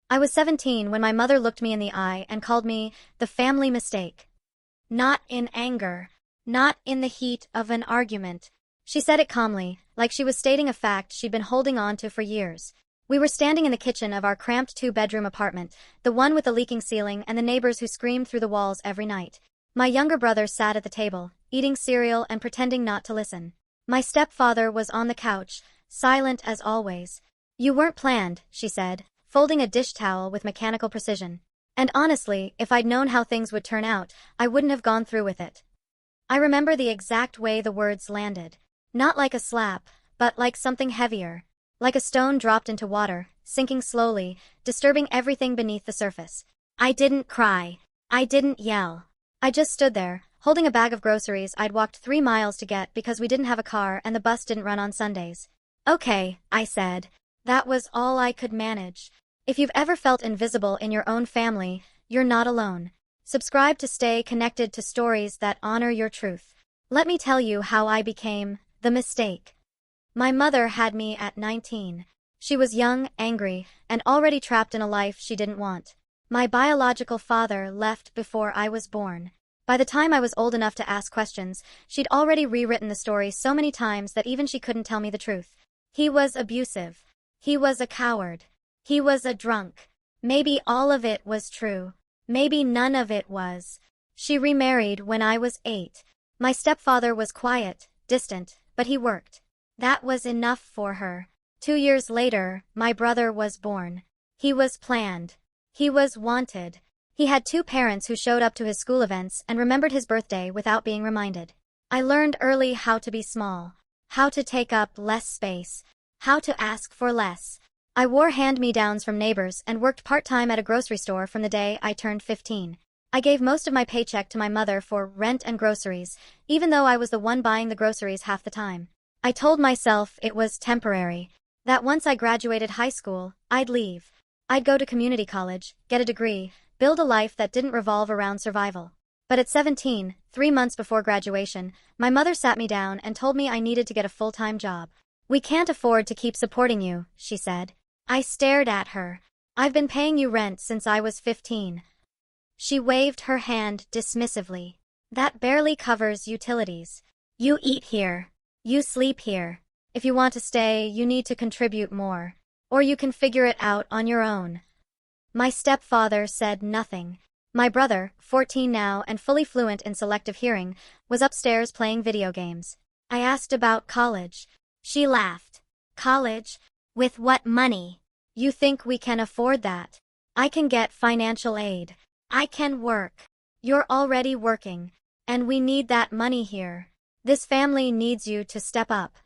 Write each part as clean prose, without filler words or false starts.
I was 17 when my mother looked me in the eye and called me the family mistake. Not in anger. Not in the heat of an argument. She said it calmly, like she was stating a fact she'd been holding on to for years. We were standing in the kitchen of our cramped two-bedroom apartment, the one with the leaking ceiling and the neighbors who screamed through the walls every night. My younger brother sat at the table, eating cereal and pretending not to listen. My stepfather was on the couch, silent as always. "You weren't planned," she said, folding a dish towel with mechanical precision. And honestly, if I'd known how things would turn out, I wouldn't have gone through with it. I remember the exact way the words landed. Not like a slap, but like something heavier. Like a stone dropped into water, sinking slowly, disturbing everything beneath the surface. I didn't cry. I didn't yell. I just stood there, holding a bag of groceries I'd walked 3 miles to get because we didn't have a car and the bus didn't run on Sundays. "Okay," I said. That was all I could manage. If you've ever felt invisible in your own family, you're not alone. Subscribe to stay connected to stories that honor your truth. Let me tell you how I became the mistake. My mother had me at 19. She was young, angry, and already trapped in a life she didn't want. My biological father left before I was born. By the time I was old enough to ask questions, she'd already rewritten the story so many times that even she couldn't tell me the truth. He was abusive. He was a coward. He was a drunk. Maybe all of it was true. Maybe none of it was. She remarried when I was 8. My stepfather was quiet, distant, but he worked. That was enough for her. 2 years later, my brother was born. He was planned. He was wanted. He had 2 parents who showed up to his school events and remembered his birthday without being reminded. I learned early how to be small, how to take up less space, how to ask for less. I wore hand-me-downs from neighbors and worked part-time at a grocery store from the day I turned 15. I gave most of my paycheck to my mother for rent and groceries, even though I was the one buying the groceries half the time. I told myself it was temporary, that once I graduated high school, I'd leave. I'd go to community college, get a degree, build a life that didn't revolve around survival. But at 17, 3 months before graduation, my mother sat me down and told me I needed to get a full-time job. "We can't afford to keep supporting you," she said. I stared at her. "I've been paying you rent since I was 15. She waved her hand dismissively. "That barely covers utilities. You eat here. You sleep here. If you want to stay, you need to contribute more. Or you can figure it out on your own." My stepfather said nothing. My brother, 14 now and fully fluent in selective hearing, was upstairs playing video games. I asked about college. She laughed. "College? With what money? You think we can afford that? I can get financial aid. I can work. You're already working. And we need that money here. This family needs you to step up."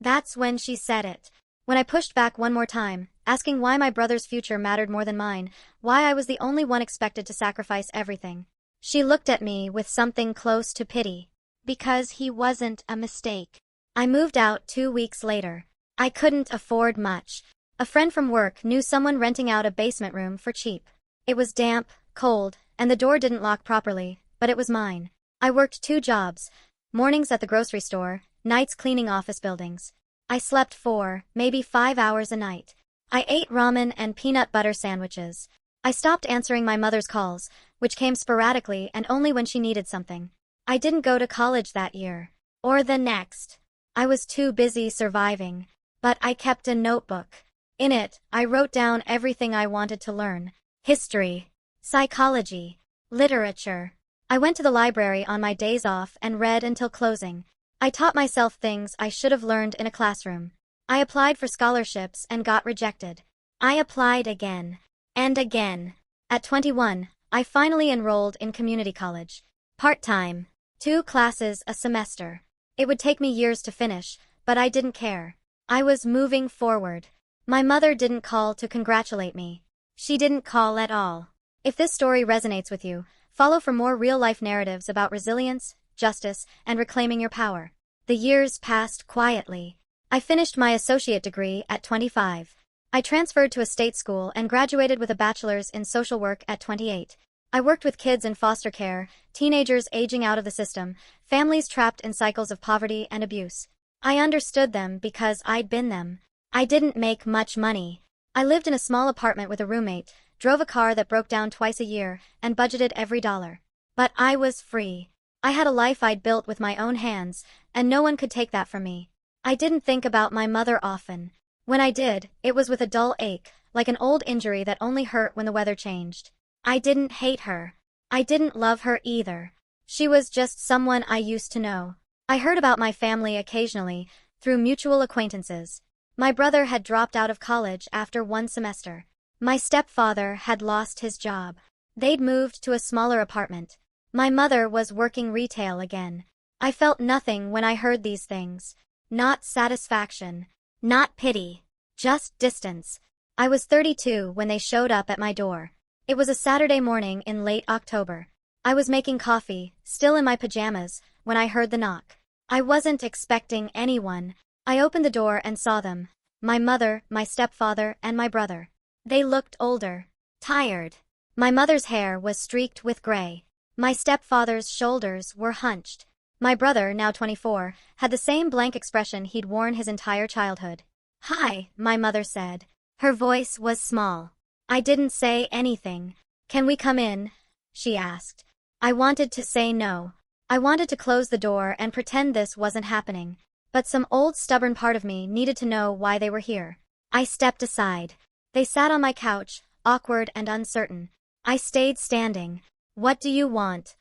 That's when she said it. When I pushed back one more time, asking why my brother's future mattered more than mine, why I was the only one expected to sacrifice everything. She looked at me with something close to pity. Because he wasn't a mistake. I moved out 2 weeks later. I couldn't afford much. A friend from work knew someone renting out a basement room for cheap. It was damp, cold, and the door didn't lock properly, but it was mine. I worked 2 jobs. Mornings at the grocery store, nights cleaning office buildings. I slept 4, maybe 5 hours a night. I ate ramen and peanut butter sandwiches. I stopped answering my mother's calls, which came sporadically and only when she needed something. I didn't go to college that year. Or the next. I was too busy surviving. But I kept a notebook. In it, I wrote down everything I wanted to learn. History, psychology, literature. I went to the library on my days off and read until closing. I taught myself things I should have learned in a classroom. I applied for scholarships and got rejected. I applied again. And again. At 21, I finally enrolled in community college. Part-time. 2 classes a semester. It would take me years to finish, but I didn't care. I was moving forward. My mother didn't call to congratulate me. She didn't call at all. If this story resonates with you, follow for more real-life narratives about resilience, justice, and reclaiming your power. The years passed quietly. I finished my associate degree at 25. I transferred to a state school and graduated with a bachelor's in social work at 28. I worked with kids in foster care, teenagers aging out of the system, families trapped in cycles of poverty and abuse. I understood them because I'd been them. I didn't make much money. I lived in a small apartment with a roommate, drove a car that broke down twice a year, and budgeted every dollar. But I was free. I had a life I'd built with my own hands, and no one could take that from me. I didn't think about my mother often. When I did, it was with a dull ache, like an old injury that only hurt when the weather changed. I didn't hate her. I didn't love her either. She was just someone I used to know. I heard about my family occasionally, through mutual acquaintances. My brother had dropped out of college after one semester. My stepfather had lost his job. They'd moved to a smaller apartment. My mother was working retail again. I felt nothing when I heard these things. Not satisfaction. Not pity. Just distance. I was 32 when they showed up at my door. It was a Saturday morning in late October. I was making coffee, still in my pajamas, when I heard the knock. I wasn't expecting anyone. I opened the door and saw them. My mother, my stepfather, and my brother. They looked older. Tired. My mother's hair was streaked with gray. My stepfather's shoulders were hunched. My brother, now 24, had the same blank expression he'd worn his entire childhood. "Hi," my mother said. Her voice was small. I didn't say anything. "Can we come in?" she asked. I wanted to say no. I wanted to close the door and pretend this wasn't happening. But some old stubborn part of me needed to know why they were here. I stepped aside. They sat on my couch, awkward and uncertain. I stayed standing. "What do you want?"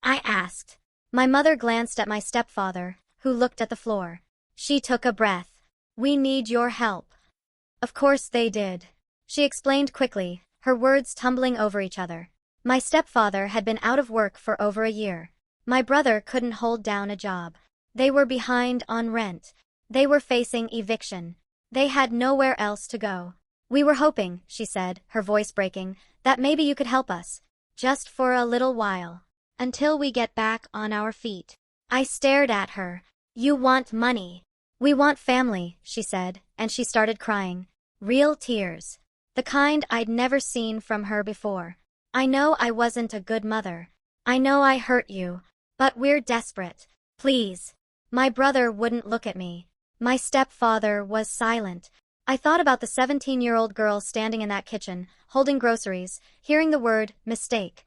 I asked. My mother glanced at my stepfather, who looked at the floor. She took a breath. "We need your help." Of course they did. She explained quickly, her words tumbling over each other. My stepfather had been out of work for over a year. My brother couldn't hold down a job. They were behind on rent. They were facing eviction. They had nowhere else to go. "We were hoping," she said, her voice breaking, "that maybe you could help us. Just for a little while. Until we get back on our feet." I stared at her. "You want money." "We want family," she said, and she started crying. Real tears. The kind I'd never seen from her before. "I know I wasn't a good mother. I know I hurt you. But we're desperate. Please." My brother wouldn't look at me. My stepfather was silent. I thought about the 17-year-old girl standing in that kitchen, holding groceries, hearing the word, mistake.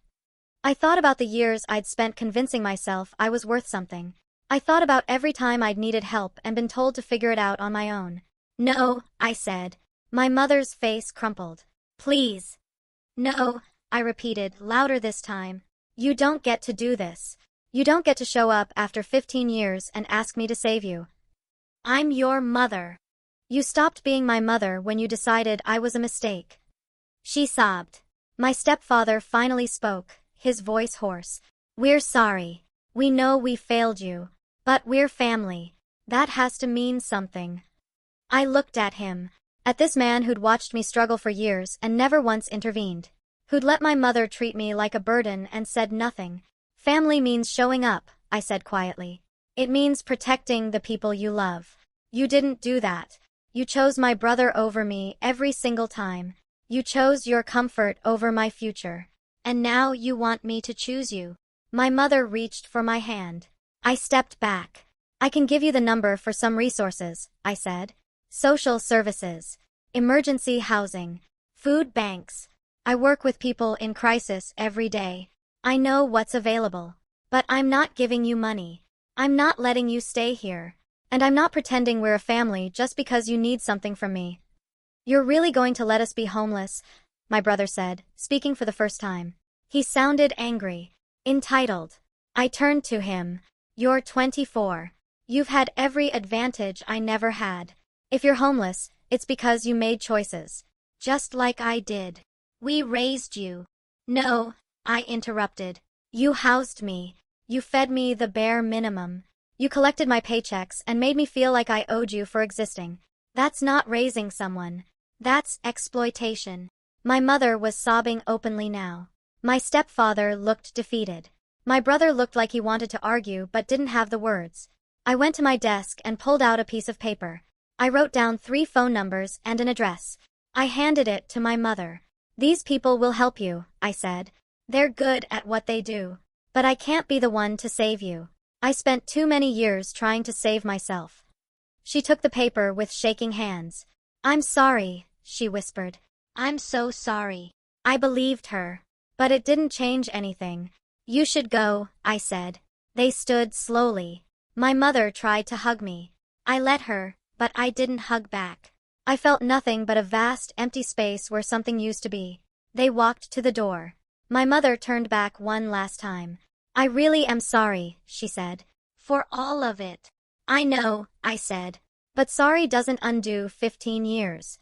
I thought about the years I'd spent convincing myself I was worth something. I thought about every time I'd needed help and been told to figure it out on my own. "No," I said. My mother's face crumpled. "Please." "No," I repeated, louder this time. "You don't get to do this. You don't get to show up after 15 years and ask me to save you. I'm your mother. You stopped being my mother when you decided I was a mistake." She sobbed. My stepfather finally spoke, his voice hoarse. "We're sorry. We know we failed you. But we're family. That has to mean something." I looked at him. At this man who'd watched me struggle for years and never once intervened. Who'd let my mother treat me like a burden and said nothing. "Family means showing up," I said quietly. "It means protecting the people you love. You didn't do that. You chose my brother over me every single time. You chose your comfort over my future. And now you want me to choose you." My mother reached for my hand. I stepped back. "I can give you the number for some resources," I said. "Social services. Emergency housing. Food banks. I work with people in crisis every day. I know what's available. But I'm not giving you money. I'm not letting you stay here. And I'm not pretending we're a family just because you need something from me." "You're really going to let us be homeless?" my brother said, speaking for the first time. He sounded angry. Entitled. I turned to him. "You're 24. You've had every advantage I never had. If you're homeless, it's because you made choices. Just like I did. We raised you." "No," I interrupted. "You housed me. You fed me the bare minimum. You collected my paychecks and made me feel like I owed you for existing. That's not raising someone. That's exploitation." My mother was sobbing openly now. My stepfather looked defeated. My brother looked like he wanted to argue but didn't have the words. I went to my desk and pulled out a piece of paper. I wrote down 3 phone numbers and an address. I handed it to my mother. "These people will help you," I said. "They're good at what they do. But I can't be the one to save you. I spent too many years trying to save myself." She took the paper with shaking hands. "I'm sorry," she whispered. I'm so sorry. I believed her. But it didn't change anything. You should go, I said. They stood slowly. My mother tried to hug me. I let her, but I didn't hug back. I felt nothing but a vast, empty space where something used to be. They walked to the door. My mother turned back one last time. I really am sorry, she said. For all of it. I know, I said. But sorry doesn't undo 15 years.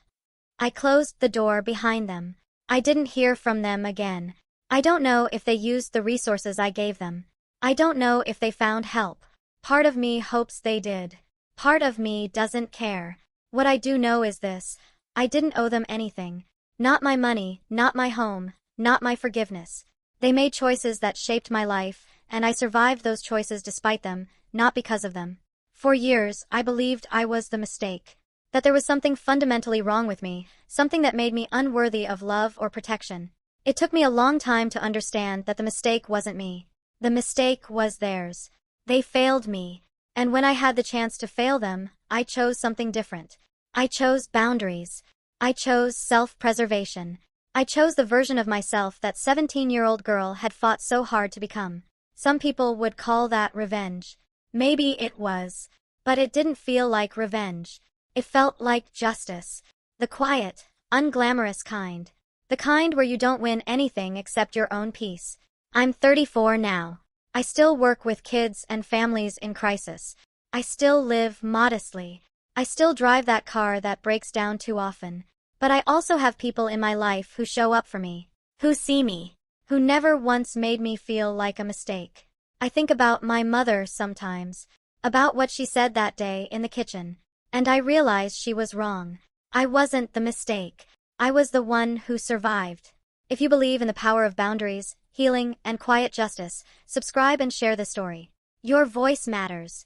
I closed the door behind them. I didn't hear from them again. I don't know if they used the resources I gave them. I don't know if they found help. Part of me hopes they did. Part of me doesn't care. What I do know is this. I didn't owe them anything. Not my money, not my home, not my forgiveness. They made choices that shaped my life, and I survived those choices despite them, not because of them. For years, I believed I was the mistake. That there was something fundamentally wrong with me, something that made me unworthy of love or protection. It took me a long time to understand that the mistake wasn't me. The mistake was theirs. They failed me. And when I had the chance to fail them, I chose something different. I chose boundaries. I chose self-preservation. I chose the version of myself that 17-year-old girl had fought so hard to become. Some people would call that revenge. Maybe it was. But it didn't feel like revenge. It felt like justice. The quiet, unglamorous kind. The kind where you don't win anything except your own peace. I'm 34 now. I still work with kids and families in crisis. I still live modestly. I still drive that car that breaks down too often. But I also have people in my life who show up for me, who see me, who never once made me feel like a mistake. I think about my mother sometimes, about what she said that day in the kitchen, and I realize she was wrong. I wasn't the mistake. I was the one who survived. If you believe in the power of boundaries, healing, and quiet justice, subscribe and share this story. Your voice matters.